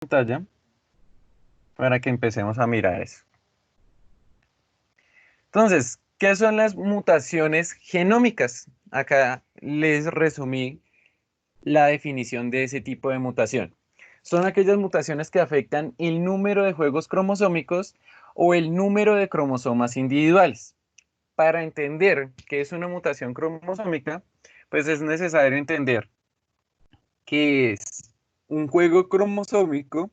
Pantalla para que empecemos a mirar eso. Entonces, ¿qué son las mutaciones genómicas? Acá les resumí la definición de ese tipo de mutación. Son aquellas mutaciones que afectan el número de juegos cromosómicos o el número de cromosomas individuales. Para entender qué es una mutación cromosómica, pues es necesario entender qué es un juego cromosómico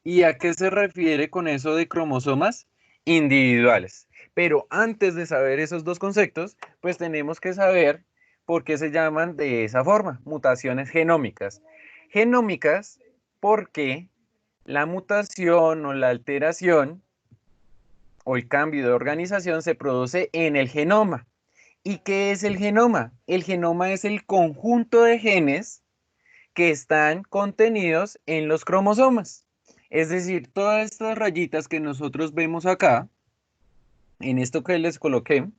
y a qué se refiere con eso de cromosomas individuales. Pero antes de saber esos dos conceptos, pues tenemos que saber por qué se llaman de esa forma, mutaciones genómicas. Genómicas porque la mutación o la alteración o el cambio de organización se produce en el genoma. ¿Y qué es el genoma? El genoma es el conjunto de genes que están contenidos en los cromosomas. Es decir, todas estas rayitas que nosotros vemos acá, en esto que les coloqué,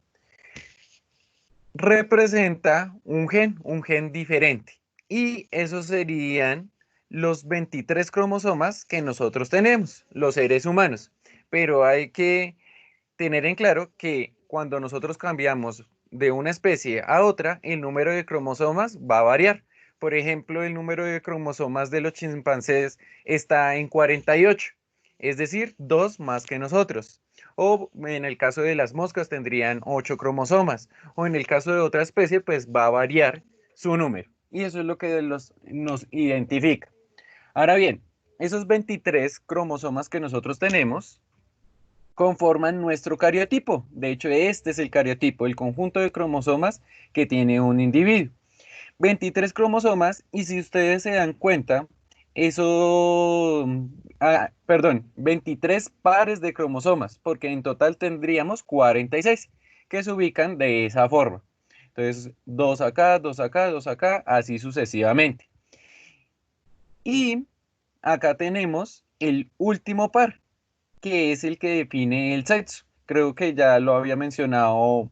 representa un gen diferente. Y esos serían los 23 cromosomas que nosotros tenemos, los seres humanos. Pero hay que tener en claro que cuando nosotros cambiamos de una especie a otra, el número de cromosomas va a variar. Por ejemplo, el número de cromosomas de los chimpancés está en 48, es decir, dos más que nosotros. O en el caso de las moscas tendrían 8 cromosomas. O en el caso de otra especie, pues va a variar su número. Y eso es lo que nos identifica. Ahora bien, esos 23 cromosomas que nosotros tenemos conforman nuestro cariotipo. De hecho, este es el cariotipo, el conjunto de cromosomas que tiene un individuo. 23 cromosomas y si ustedes se dan cuenta, eso, perdón, 23 pares de cromosomas, porque en total tendríamos 46 que se ubican de esa forma. Entonces, dos acá, dos acá, dos acá, así sucesivamente. Y acá tenemos el último par, que es el que define el sexo. Creo que ya lo había mencionado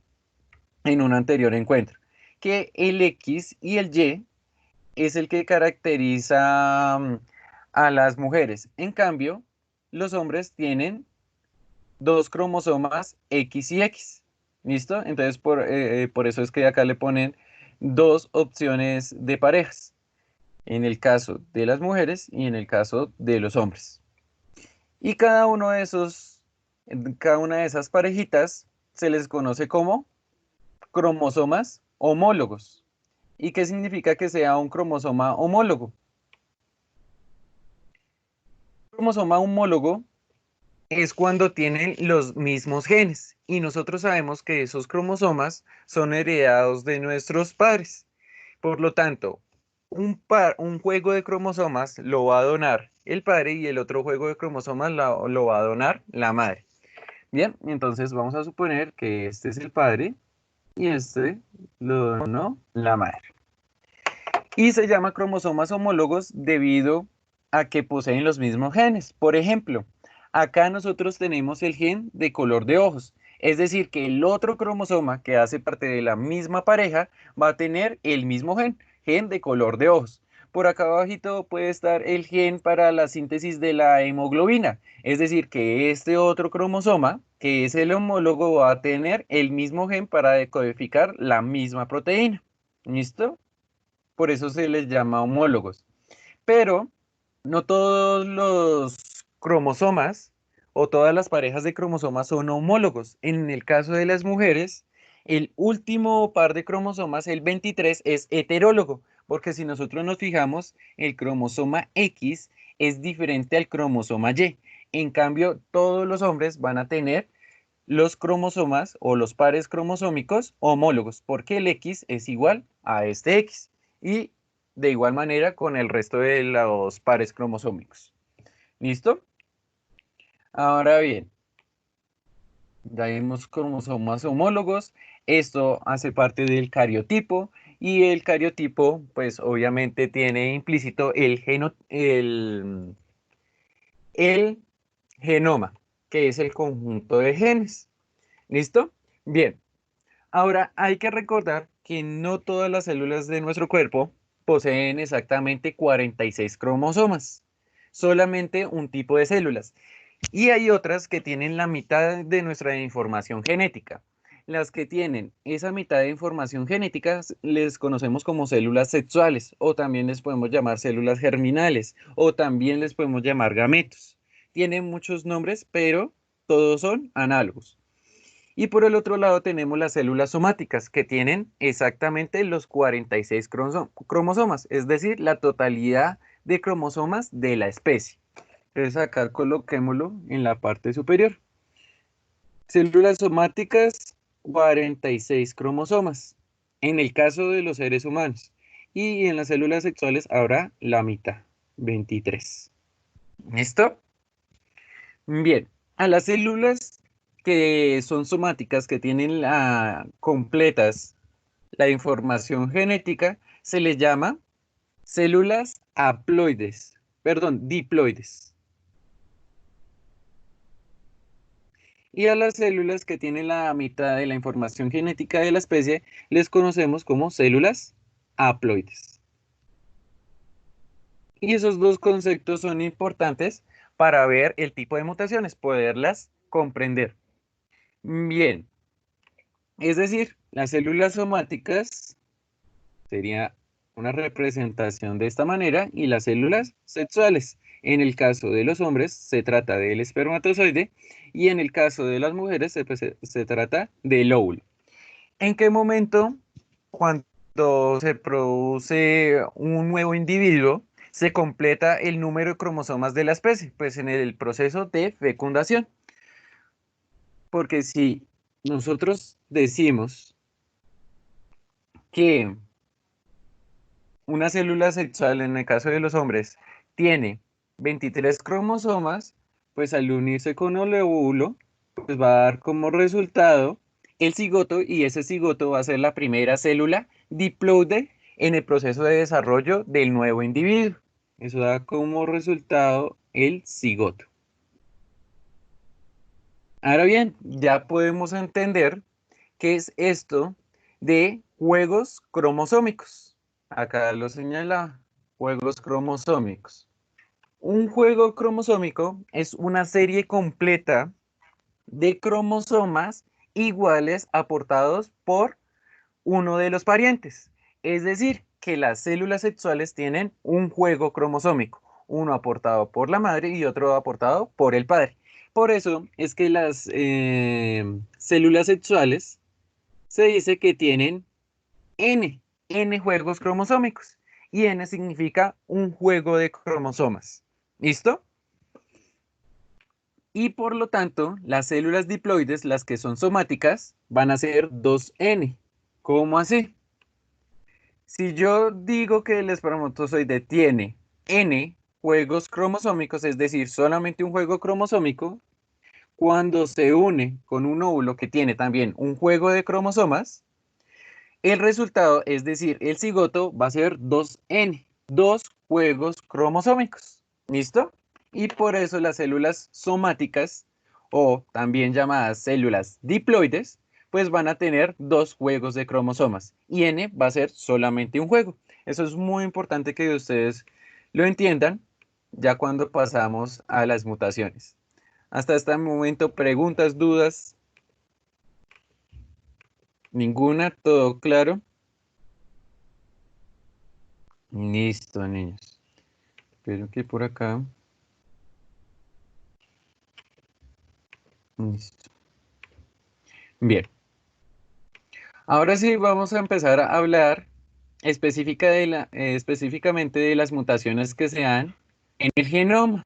en un anterior encuentro, que el X y el Y es el que caracteriza a las mujeres. En cambio, los hombres tienen dos cromosomas X y X. ¿Listo? Entonces, por eso es que acá le ponen dos opciones de parejas, en el caso de las mujeres y en el caso de los hombres. Y cada una de esas parejitas se les conoce como cromosomas homólogos. ¿Y qué significa que sea un cromosoma homólogo? Un cromosoma homólogo es cuando tienen los mismos genes y nosotros sabemos que esos cromosomas son heredados de nuestros padres. Por lo tanto, un juego de cromosomas lo va a donar el padre y el otro juego de cromosomas lo va a donar la madre. Bien, entonces vamos a suponer que este es el padre y este lo donó la madre. Y se llama cromosomas homólogos debido a que poseen los mismos genes. Por ejemplo, acá nosotros tenemos el gen de color de ojos. Es decir, que el otro cromosoma que hace parte de la misma pareja va a tener el mismo gen de color de ojos. Por acá abajito puede estar el gen para la síntesis de la hemoglobina. Es decir, que este otro cromosoma, que es el homólogo, va a tener el mismo gen para decodificar la misma proteína. ¿Listo? Por eso se les llama homólogos. Pero no todos los cromosomas o todas las parejas de cromosomas son homólogos. En el caso de las mujeres, el último par de cromosomas, el 23, es heterólogo, porque si nosotros nos fijamos, el cromosoma X es diferente al cromosoma Y. En cambio, todos los hombres van a tener los cromosomas o los pares cromosómicos homólogos, porque el X es igual a este X. Y de igual manera con el resto de los pares cromosómicos. ¿Listo? Ahora bien, ya vimos cromosomas homólogos. Esto hace parte del cariotipo. Y el cariotipo, pues obviamente tiene implícito el genoma, que es el conjunto de genes. ¿Listo? Bien. Ahora, hay que recordar que no todas las células de nuestro cuerpo poseen exactamente 46 cromosomas, solamente un tipo de células. Y hay otras que tienen la mitad de nuestra información genética. Las que tienen esa mitad de información genética les conocemos como células sexuales, o también les podemos llamar células germinales, o también les podemos llamar gametos. Tienen muchos nombres, pero todos son análogos. Y por el otro lado tenemos las células somáticas, que tienen exactamente los 46 cromosomas, es decir, la totalidad de cromosomas de la especie. Entonces acá coloquémoslo en la parte superior. Células somáticas, 46 cromosomas, en el caso de los seres humanos. Y en las células sexuales habrá la mitad, 23. ¿Listo? Bien, a las células que son somáticas, que tienen completas la información genética, se les llama células haploides, perdón, diploides. Y a las células que tienen la mitad de la información genética de la especie, les conocemos como células haploides. Y esos dos conceptos son importantes para ver el tipo de mutaciones, poderlas comprender. Bien, es decir, las células somáticas sería una representación de esta manera y las células sexuales. En el caso de los hombres se trata del espermatozoide y en el caso de las mujeres se trata del óvulo. ¿En qué momento, cuando se produce un nuevo individuo, se completa el número de cromosomas de la especie? Pues en el proceso de fecundación. Porque si nosotros decimos que una célula sexual, en el caso de los hombres, tiene 23 cromosomas, pues al unirse con el óvulo, pues va a dar como resultado el cigoto y ese cigoto va a ser la primera célula diploide en el proceso de desarrollo del nuevo individuo. Eso da como resultado el cigoto. Ahora bien, ya podemos entender qué es esto de juegos cromosómicos. Acá lo señala, juegos cromosómicos. Un juego cromosómico es una serie completa de cromosomas iguales aportados por uno de los parientes. Es decir, que las células sexuales tienen un juego cromosómico, uno aportado por la madre y otro aportado por el padre. Por eso es que las células sexuales se dice que tienen N juegos cromosómicos. Y N significa un juego de cromosomas. ¿Listo? Y por lo tanto, las células diploides, las que son somáticas, van a ser 2N. ¿Cómo así? Si yo digo que el espermatozoide tiene N juegos cromosómicos, es decir, solamente un juego cromosómico, cuando se une con un óvulo que tiene también un juego de cromosomas, el resultado, es decir, el cigoto va a ser 2N, dos juegos cromosómicos. ¿Listo? Y por eso las células somáticas, o también llamadas células diploides, pues van a tener dos juegos de cromosomas. Y N va a ser solamente un juego. Eso es muy importante que ustedes lo entiendan ya cuando pasamos a las mutaciones. Hasta este momento, preguntas, dudas, ninguna, todo claro. Listo, niños. Espero que por acá. Listo. Bien. Ahora sí vamos a empezar a hablar específicamente de las mutaciones que se dan en el genoma.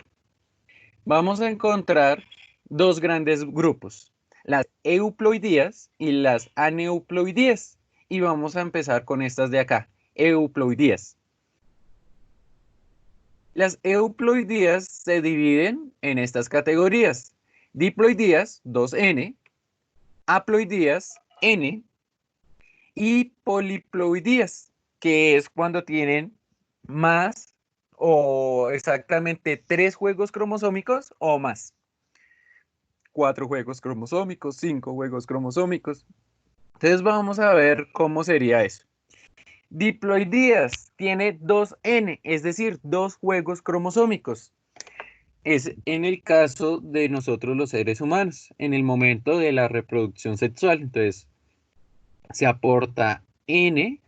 Vamos a encontrar dos grandes grupos, las euploidías y las aneuploidías. Y vamos a empezar con estas de acá, euploidías. Las euploidías se dividen en estas categorías. Diploidías, 2N, haploidías, N, y poliploidías, que es cuando tienen más o exactamente 3 juegos cromosómicos o más. 4 juegos cromosómicos, 5 juegos cromosómicos. Entonces vamos a ver cómo sería eso. Diploidías tiene 2N, es decir, 2 juegos cromosómicos. Es en el caso de nosotros los seres humanos, en el momento de la reproducción sexual. Entonces, se aporta N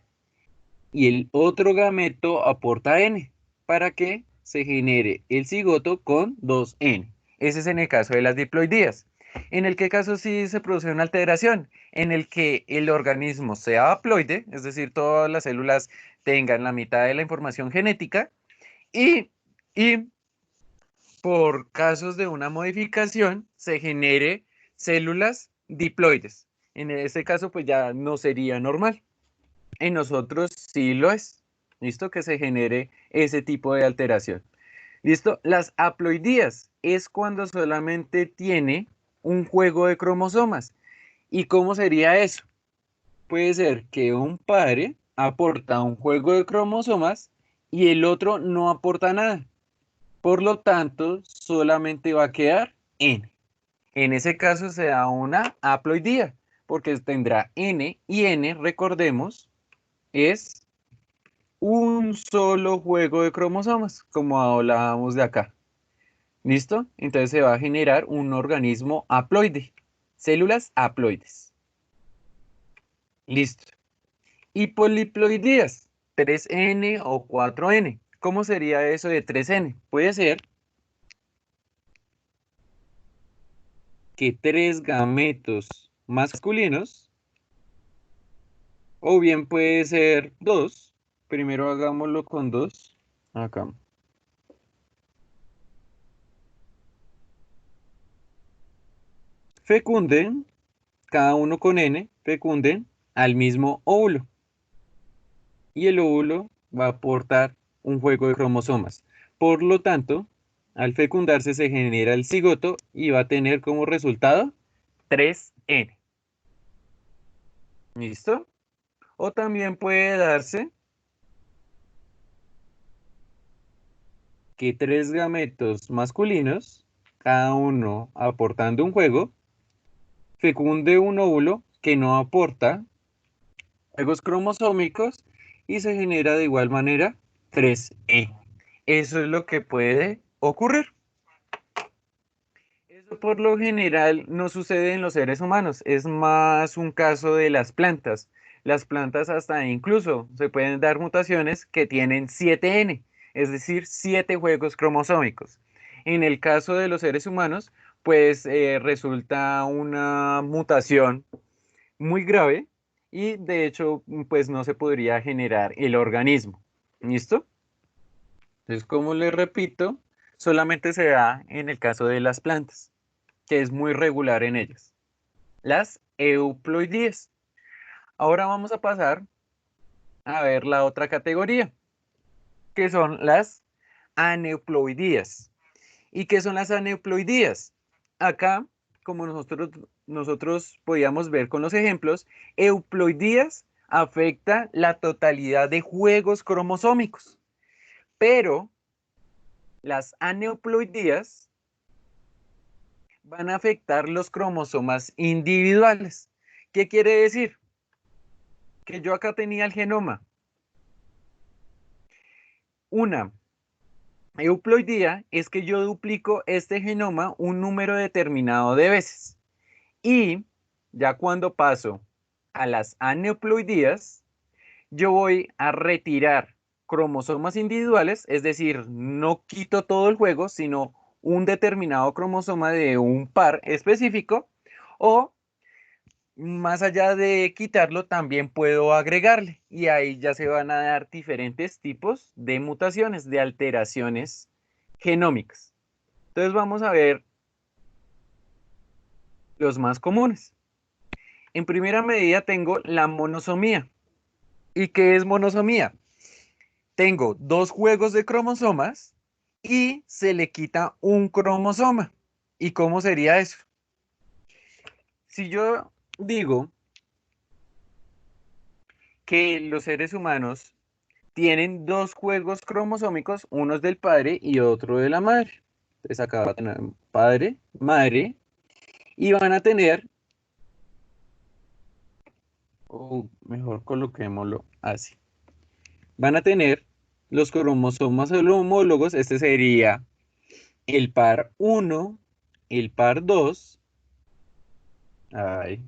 y el otro gameto aporta N para que se genere el cigoto con 2N. Ese es en el caso de las diploidías. ¿En el qué caso sí se produce una alteración? En el que el organismo sea haploide, es decir, todas las células tengan la mitad de la información genética y, y por casos de una modificación se genere células diploides. En este caso, pues ya no sería normal. En nosotros sí lo es. ¿Listo? Que se genere ese tipo de alteración. ¿Listo? Las haploidías es cuando solamente tiene un juego de cromosomas. ¿Y cómo sería eso? Puede ser que un padre aporta un juego de cromosomas y el otro no aporta nada. Por lo tanto, solamente va a quedar N. En ese caso se da una haploidía, porque tendrá N y N, recordemos, es un solo juego de cromosomas, como hablábamos de acá. ¿Listo? Entonces se va a generar un organismo haploide, células haploides. Listo. Y poliploidías, 3N o 4N. ¿Cómo sería eso de 3N? Puede ser que 3 gametos masculinos, o bien puede ser 2. Primero hagámoslo con 2. Acá. Fecunden, cada uno con N, fecunden al mismo óvulo. Y el óvulo va a aportar un juego de cromosomas. Por lo tanto, al fecundarse se genera el cigoto y va a tener como resultado 3N. ¿Listo? O también puede darse que 3 gametos masculinos, cada uno aportando un juego, fecunde un óvulo que no aporta juegos cromosómicos y se genera de igual manera 3E. Eso es lo que puede ocurrir. Eso por lo general no sucede en los seres humanos, es más un caso de las plantas. Las plantas hasta incluso se pueden dar mutaciones que tienen 7N, es decir, 7 juegos cromosómicos. En el caso de los seres humanos, pues resulta una mutación muy grave y de hecho, pues no se podría generar el organismo. ¿Listo? Entonces, como les repito, solamente se da en el caso de las plantas, que es muy regular en ellas. Las euploidías. Ahora vamos a pasar a ver la otra categoría, que son las aneuploidías. ¿Y qué son las aneuploidías? Acá, como nosotros podíamos ver con los ejemplos, euploidías afecta la totalidad de juegos cromosómicos, pero las aneuploidías van a afectar los cromosomas individuales. ¿Qué quiere decir? Que yo acá tenía el genoma. Una euploidía es que yo duplico este genoma un número determinado de veces. Y ya cuando paso a las aneuploidías, yo voy a retirar cromosomas individuales, es decir, no quito todo el juego, sino un determinado cromosoma de un par específico, o más allá de quitarlo, también puedo agregarle y ahí ya se van a dar diferentes tipos de mutaciones, de alteraciones genómicas. Entonces vamos a ver los más comunes. En primera medida tengo la monosomía. ¿Y qué es monosomía? Tengo 2 juegos de cromosomas y se le quita un cromosoma. ¿Y cómo sería eso? Si yo digo que los seres humanos tienen 2 juegos cromosómicos, uno es del padre y otro de la madre. Entonces acá va a tener padre, madre, y van a tener, o mejor coloquémoslo así. van a tener los cromosomas homólogos. Este sería el par 1, el par 2, ay,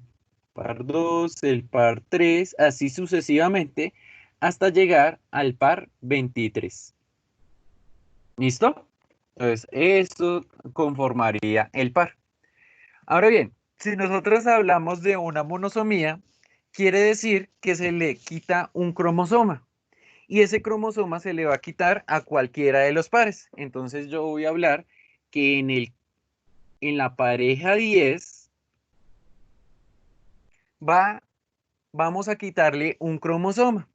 par 2, el par 3, así sucesivamente, hasta llegar al par 23. ¿Listo? Entonces, esto conformaría el par. Ahora bien, si nosotros hablamos de una monosomía, quiere decir que se le quita un cromosoma y ese cromosoma se le va a quitar a cualquiera de los pares. Entonces yo voy a hablar que en la pareja 10 vamos a quitarle un cromosoma.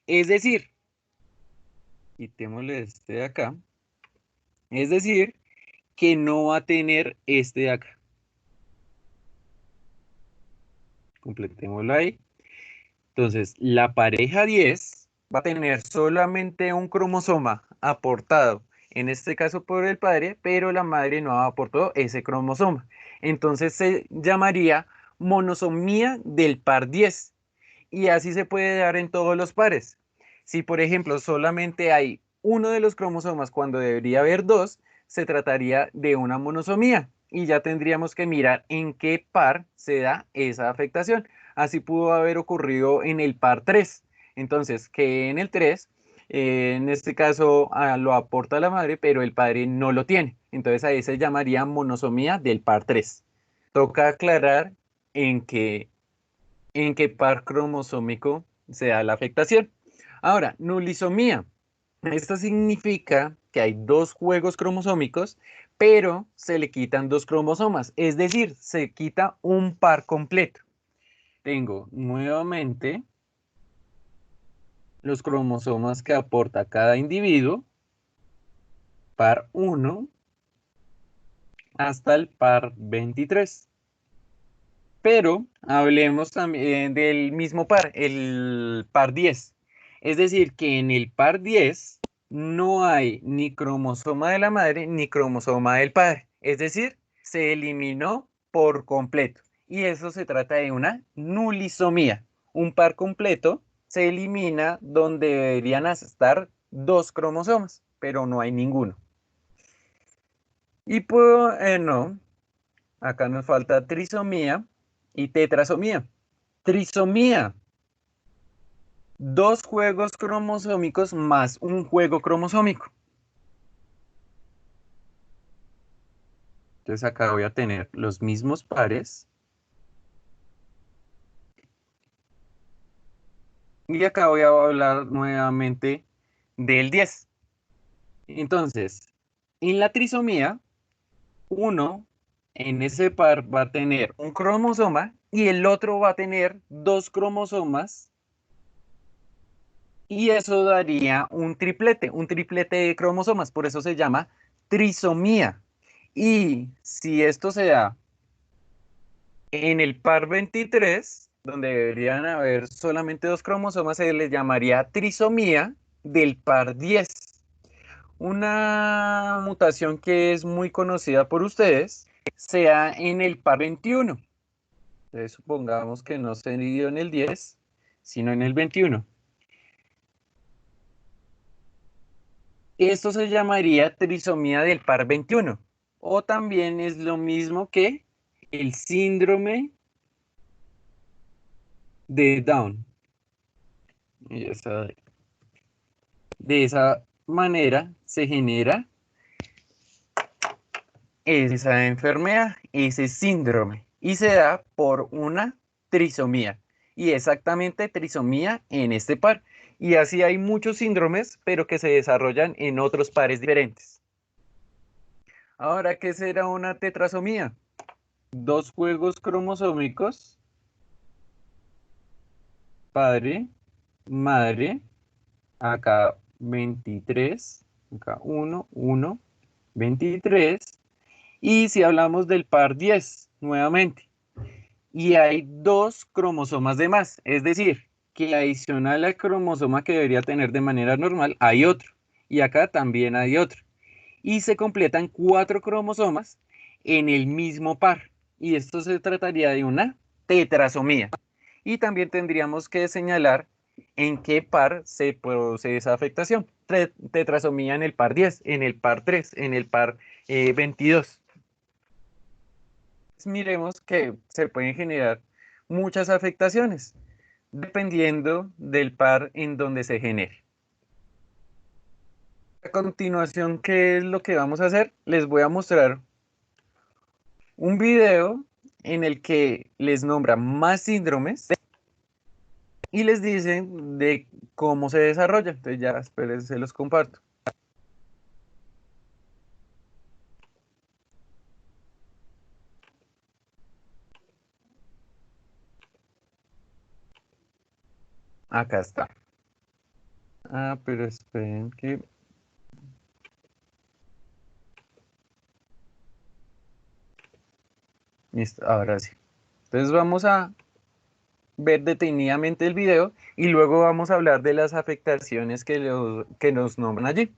Es decir, quitémosle este de acá. Es decir, que no va a tener este de acá. Completémoslo ahí. Entonces, la pareja 10 va a tener solamente un cromosoma aportado, en este caso por el padre, pero la madre no aportó ese cromosoma. Entonces se llamaría monosomía del par 10. Y así se puede dar en todos los pares. Si, por ejemplo, solamente hay uno de los cromosomas cuando debería haber dos, se trataría de una monosomía y ya tendríamos que mirar en qué par se da esa afectación. Así pudo haber ocurrido en el par 3. Entonces, que en el 3, en este caso lo aporta la madre, pero el padre no lo tiene. Entonces ahí se llamaría monosomía del par 3. Toca aclarar en qué par cromosómico se da la afectación. Ahora, nulisomía. Esto significa que hay dos juegos cromosómicos, pero se le quitan dos cromosomas, es decir, se quita un par completo. Tengo nuevamente los cromosomas que aporta cada individuo, par 1 hasta el par 23. Pero hablemos también del mismo par, el par 10. Es decir, que en el par 10 no hay ni cromosoma de la madre ni cromosoma del padre. Es decir, se eliminó por completo. Y eso se trata de una nulisomía. Un par completo se elimina donde deberían estar dos cromosomas, pero no hay ninguno. Y pues, no, acá nos falta trisomía y tetrasomía. Trisomía, dos juegos cromosómicos más un juego cromosómico. Entonces acá voy a tener los mismos pares. Y acá voy a hablar nuevamente del 10. Entonces, en la trisomía, uno en ese par va a tener un cromosoma y el otro va a tener dos cromosomas. Y eso daría un triplete de cromosomas. Por eso se llama trisomía. Y si esto se da en el par 23, donde deberían haber solamente dos cromosomas, se les llamaría trisomía del par 10. Una mutación que es muy conocida por ustedes se da en el par 21. Entonces, supongamos que no se dio en el 10, sino en el 21. Esto se llamaría trisomía del par 21. O también es lo mismo que el síndrome de Down. De esa manera se genera esa enfermedad, ese síndrome, y se da por una trisomía. Y exactamente trisomía en este par. Y así hay muchos síndromes, pero que se desarrollan en otros pares diferentes. Ahora, ¿qué será una tetrasomía? Dos juegos cromosómicos, padre, madre, acá 23, acá 1, 1, 23. Y si hablamos del par 10, nuevamente, y hay dos cromosomas de más, es decir, que adicional al cromosoma que debería tener de manera normal, hay otro, y acá también hay otro. Y se completan cuatro cromosomas en el mismo par, y esto se trataría de una tetrasomía. Y también tendríamos que señalar ¿En qué par se produce esa afectación? Tetrasomía en el par 10, en el par 3, en el par 22. Miremos que se pueden generar muchas afectaciones dependiendo del par en donde se genere. A continuación, ¿qué es lo que vamos a hacer? Les voy a mostrar un video en el que les nombran más síndromes y les dicen de cómo se desarrolla. Entonces ya, esperen, se los comparto. Acá está. Ah, pero esperen que... Listo, ahora sí. Entonces vamos a ver detenidamente el video y luego vamos a hablar de las afectaciones que nos nombran allí.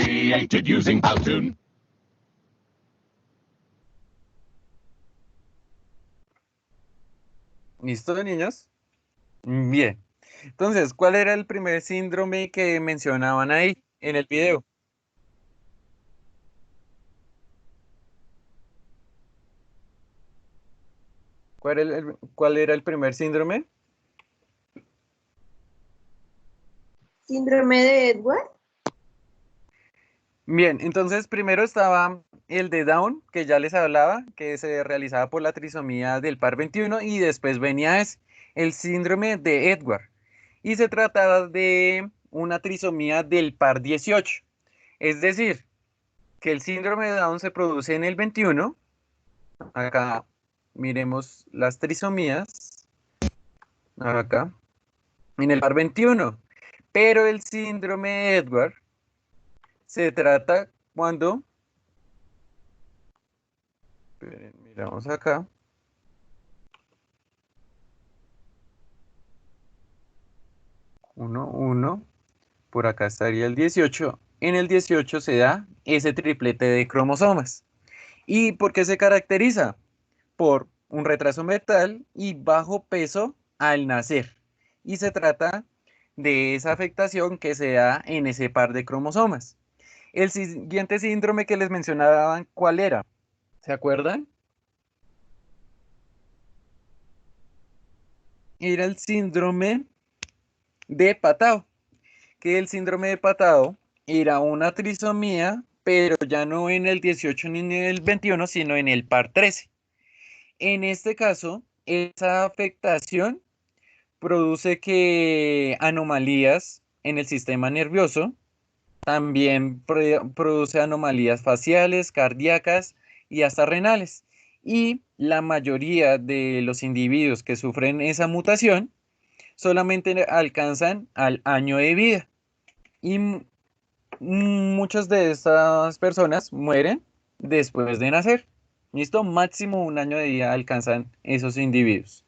Created using Powtoon. ¿Listo, niños? Bien. Entonces, ¿cuál era el primer síndrome que mencionaban ahí en el video? ¿Cuál era el primer síndrome? Síndrome de Edward. Bien, entonces primero estaba el de Down, que ya les hablaba, que se realizaba por la trisomía del par 21, y después venía el síndrome de Edward, y se trataba de una trisomía del par 18. Es decir, que el síndrome de Down se produce en el 21. Acá miremos las trisomías, acá, en el par 21. Pero el síndrome de Edward se trata cuando, miramos acá, uno, por acá estaría el 18. En el 18 se da ese triplete de cromosomas. ¿Y por qué se caracteriza? Por un retraso mental y bajo peso al nacer. Y se trata de esa afectación que se da en ese par de cromosomas. El siguiente síndrome que les mencionaban, ¿cuál era? ¿Se acuerdan? Era el síndrome de Patau, que el síndrome de Patau era una trisomía, pero ya no en el 18 ni en el 21, sino en el par 13. En este caso, esa afectación produce que anomalías en el sistema nervioso, también produce anomalías faciales, cardíacas y hasta renales. Y la mayoría de los individuos que sufren esa mutación solamente alcanzan al año de vida. Y muchas de estas personas mueren después de nacer. ¿Listo? Máximo un año de vida alcanzan esos individuos.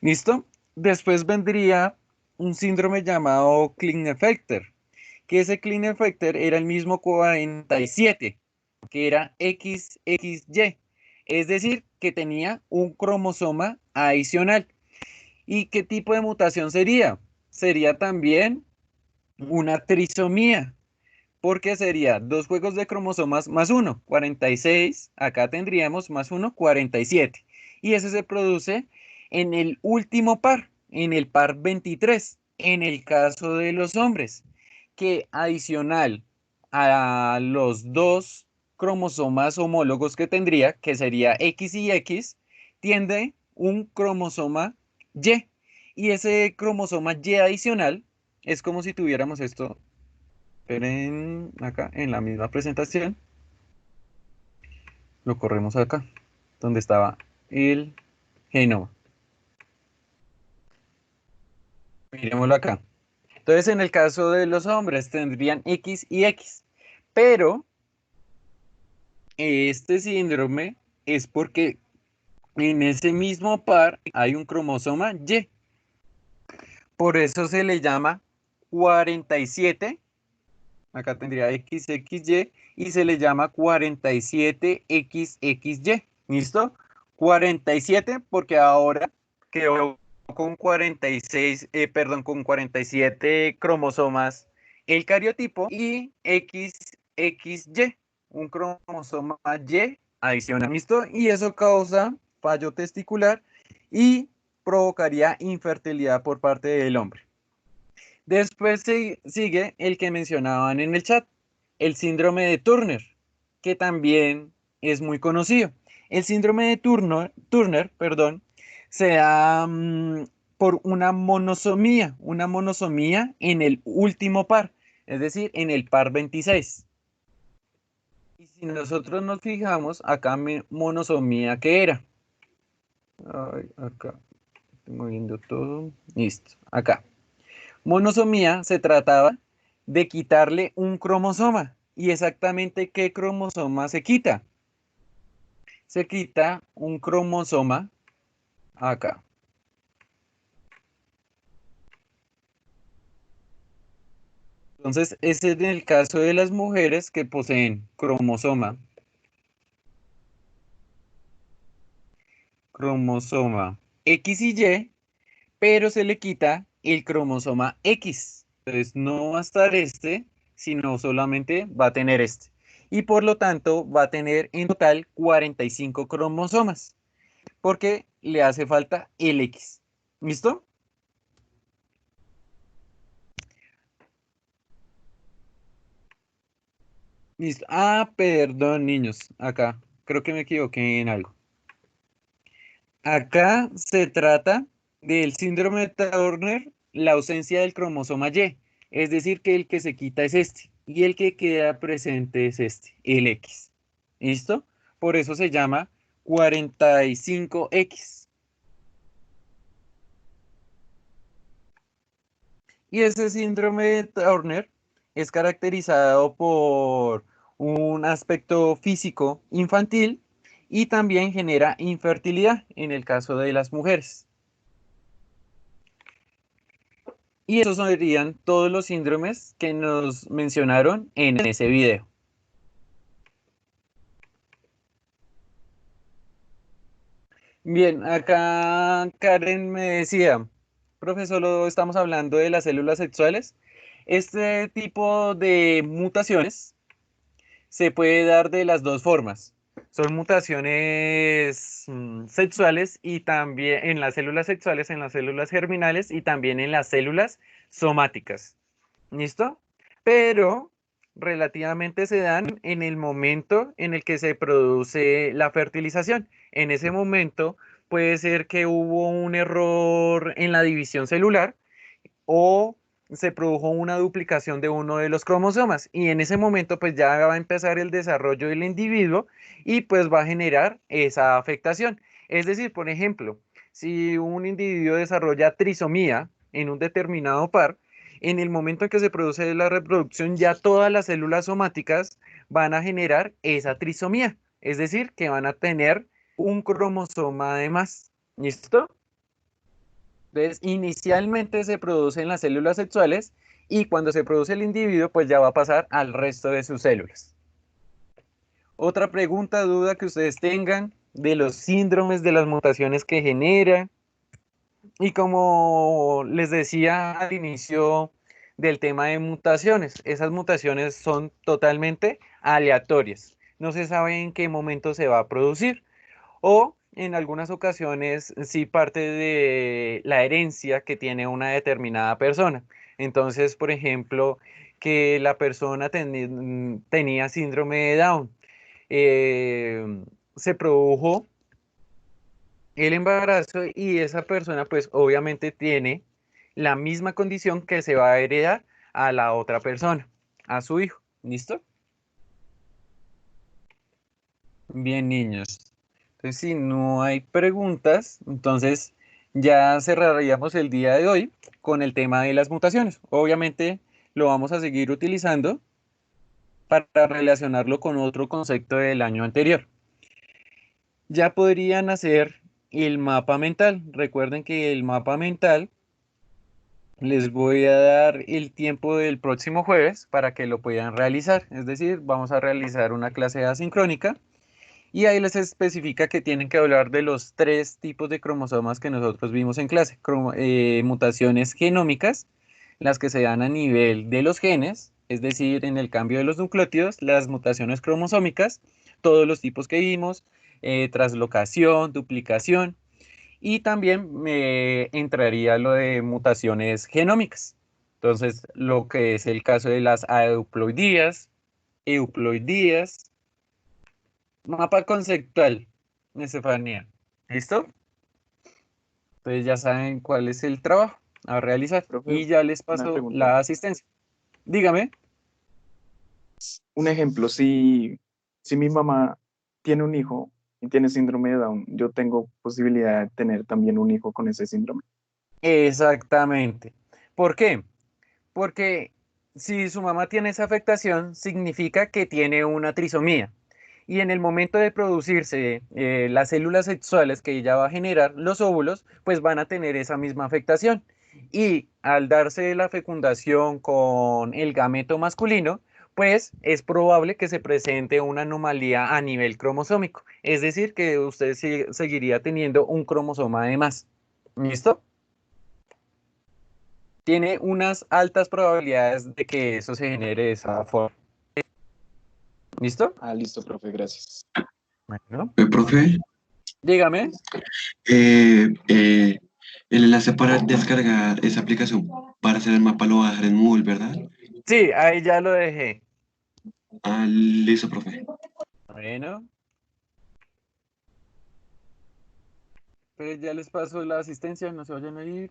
¿Listo? Después vendría un síndrome llamado Klinefelter, que ese Klinefelter era el mismo 47, que era XXY, es decir, que tenía un cromosoma adicional. ¿Y qué tipo de mutación sería? Sería también una trisomía, porque sería dos juegos de cromosomas más uno, 46, acá tendríamos más uno, 47. Y eso se produce en el último par, en el par 23, en el caso de los hombres, que adicional a los dos cromosomas homólogos que tendría, que sería X y X, tiende un cromosoma Y. Y ese cromosoma Y adicional es como si tuviéramos esto. Esperen acá en la misma presentación. Lo corremos acá, donde estaba el genoma. Miremoslo acá. Entonces, en el caso de los hombres tendrían X y X, pero este síndrome es porque en ese mismo par hay un cromosoma Y. Por eso se le llama 47. Acá tendría XXY y se le llama 47XXY. ¿Listo? 47 porque ahora quedó con 46, perdón, con 47 cromosomas el cariotipo y XXY, un cromosoma Y adicional. ¿Listo? Y eso causa fallo testicular y provocaría infertilidad por parte del hombre. Después sigue el que mencionaban en el chat, el síndrome de Turner, que también es muy conocido. El síndrome de Turner, perdón, se da por una monosomía en el último par, es decir, en el par 26. Y si nosotros nos fijamos, acá monosomía, ¿qué era? Ay, acá, estoy moviendo todo. Listo, acá. Monosomía se trataba de quitarle un cromosoma. ¿Y exactamente qué cromosoma se quita? Se quita un cromosoma acá. Entonces, ese es en el caso de las mujeres que poseen cromosoma X y Y, pero se le quita el cromosoma X. Entonces, no va a estar este, sino solamente va a tener este. Y por lo tanto, va a tener en total 45 cromosomas, porque le hace falta el X. ¿Listo? Listo. Ah, perdón, niños. Acá, creo que me equivoqué en algo. Acá se trata del síndrome de Turner, la ausencia del cromosoma Y. Es decir, que el que se quita es este y el que queda presente es este, el X. ¿Listo? Por eso se llama 45X. Y ese síndrome de Turner es caracterizado por un aspecto físico infantil y también genera infertilidad en el caso de las mujeres. Y esos serían todos los síndromes que nos mencionaron en ese video. Bien, acá Karen me decía, profesor, estamos hablando de las células sexuales. Este tipo de mutaciones se puede dar de las dos formas. Son mutaciones sexuales y también en las células sexuales, en las células germinales y también en las células somáticas. ¿Listo? Pero relativamente se dan en el momento en el que se produce la fertilización. En ese momento puede ser que hubo un error en la división celular o se produjo una duplicación de uno de los cromosomas y en ese momento pues ya va a empezar el desarrollo del individuo y pues va a generar esa afectación. Es decir, por ejemplo, si un individuo desarrolla trisomía en un determinado par, en el momento en que se produce la reproducción ya todas las células somáticas van a generar esa trisomía, es decir, que van a tener un cromosoma de más. ¿Listo? Entonces, inicialmente se produce en las células sexuales y cuando se produce el individuo, pues ya va a pasar al resto de sus células. Otra pregunta, duda que ustedes tengan de los síndromes, de las mutaciones que genera. Y como les decía al inicio del tema de mutaciones, esas mutaciones son totalmente aleatorias. No se sabe en qué momento se va a producir o en algunas ocasiones sí parte de la herencia que tiene una determinada persona. Entonces, por ejemplo, que la persona tenía síndrome de Down, se produjo el embarazo y esa persona pues obviamente tiene la misma condición que se va a heredar a la otra persona, a su hijo. ¿Listo? Bien, niños. Entonces, si no hay preguntas, entonces ya cerraríamos el día de hoy con el tema de las mutaciones. Obviamente lo vamos a seguir utilizando para relacionarlo con otro concepto del año anterior. Ya podrían hacer el mapa mental. Recuerden que el mapa mental les voy a dar el tiempo del próximo jueves para que lo puedan realizar. Es decir, vamos a realizar una clase asincrónica y ahí les especifica que tienen que hablar de los tres tipos de cromosomas que nosotros vimos en clase. Mutaciones genómicas, las que se dan a nivel de los genes, es decir, en el cambio de los nucleótidos, las mutaciones cromosómicas, todos los tipos que vimos, translocación, duplicación, y también me entraría lo de mutaciones genómicas. Entonces, lo que es el caso de las aeuploidías, euploidías, mapa conceptual, Estefanía. ¿Listo? Entonces ya saben cuál es el trabajo a realizar Profe, y ya les una paso pregunta. la asistencia. Dígame. Un ejemplo, si mi mamá tiene un hijo y tiene síndrome de Down, yo tengo posibilidad de tener también un hijo con ese síndrome. Exactamente. ¿Por qué? Porque si su mamá tiene esa afectación, significa que tiene una trisomía. Y en el momento de producirse las células sexuales que ella va a generar, los óvulos, pues van a tener esa misma afectación. Y al darse la fecundación con el gameto masculino, pues es probable que se presente una anomalía a nivel cromosómico. Es decir, que usted seguiría teniendo un cromosoma de más. ¿Listo? Tiene unas altas probabilidades de que eso se genere de esa forma. ¿Listo? Ah, listo, profe, gracias. Bueno, Profe, dígame. el enlace para descargar esa aplicación para hacer el mapa lo va a dejar en Moodle, ¿verdad? Sí, ahí ya lo dejé. Ah, listo, profe. Bueno, pues ya les paso la asistencia, no se vayan a ir.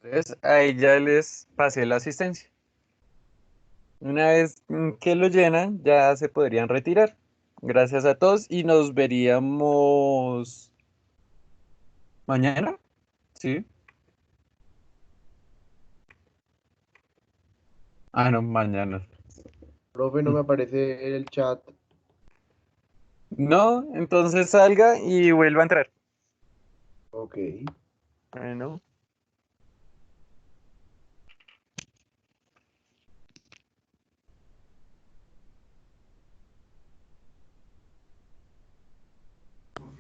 Entonces, ahí ya les pasé la asistencia. Una vez que lo llenan, ya se podrían retirar. Gracias a todos y nos veríamos mañana. Sí. Ah, no, mañana. Profe, no me aparece en el chat. No, entonces salga y vuelva a entrar. Ok. Bueno,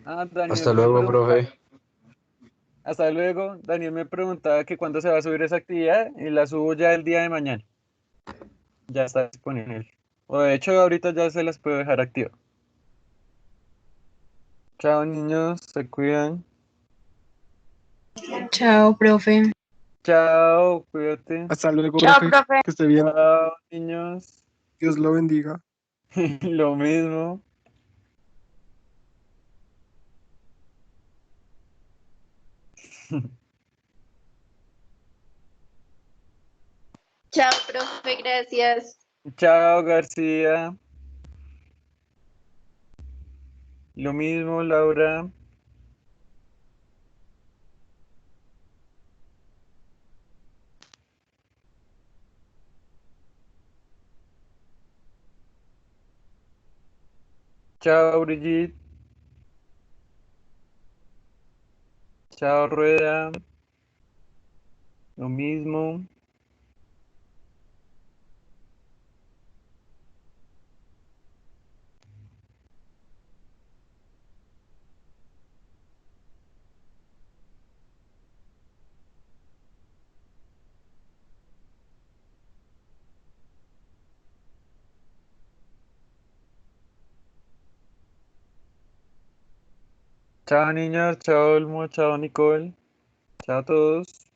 Daniel Hasta me luego, preguntaba, profe. hasta luego. Daniel me preguntaba que cuándo se va a subir esa actividad y la subo ya el día de mañana. Ya está disponible. O de hecho, ahorita ya se las puedo dejar activa. Chao, niños, se cuidan. Chao, profe. Chao, cuídate. Hasta luego, Chao, profe. profe. Que esté bien. Chao, niños. Dios lo bendiga. Lo mismo. Chao, profe, gracias. Chao, García. Lo mismo, Laura. Chao, Brigitte. Chao, Rueda. Lo mismo. Chao, niños. Chao, Olmo. Chao, Nicole. Chao a todos.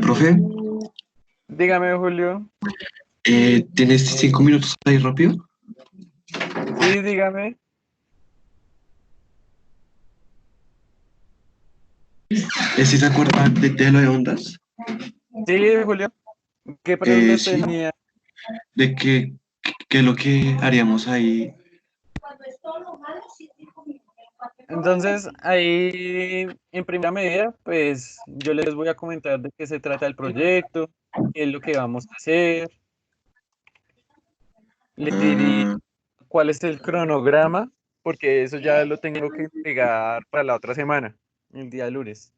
Profe, Dígame, Julio. ¿tienes 5 minutos ahí rápido? Sí, dígame. ¿Sí se acuerda de lo de ondas? Sí, Julio. ¿Qué preguntas Sí, tenía? de qué es lo que haríamos ahí. Entonces, ahí en primera medida, pues yo les voy a comentar de qué se trata el proyecto, qué es lo que vamos a hacer, les diría Ah, cuál es el cronograma, porque eso ya lo tengo que entregar para la otra semana, el día lunes.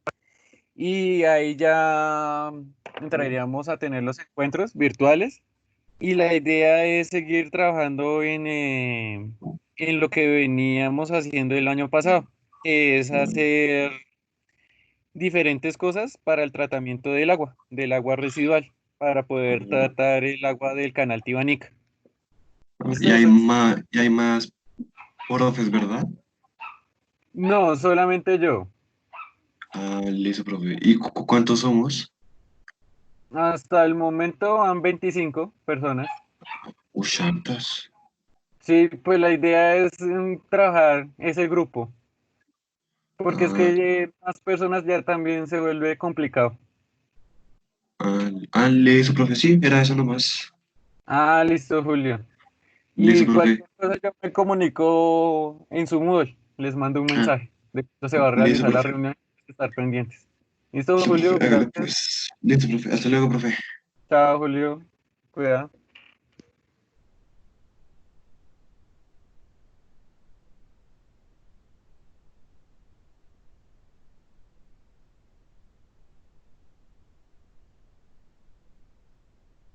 Y ahí ya entraríamos a tener los encuentros virtuales y la idea es seguir trabajando en lo que veníamos haciendo el año pasado, que es hacer diferentes cosas para el tratamiento del agua residual, para poder tratar el agua del canal Tibanica. ¿Listo? Y hay más profes, ¿verdad? No, solamente yo. Ah, listo, profe. ¿Y cuántos somos? Hasta el momento van 25 personas. Uy, hartas. Sí, pues la idea es trabajar ese grupo, porque es Ah, que más personas ya también se vuelve complicado. listo, profe. Sí, era eso nomás. Ah, listo, Julio. Listo, Y profe. cualquier cosa yo me comunico en su Moodle, les mando un Ah, mensaje de cuándo se va a listo, realizar la profe. reunión, estar pendientes. Listo, Listo, profe. Julio, Hágale, gracias. pues. Listo, profe. Hasta luego, profe. Chao, Julio. Cuidado.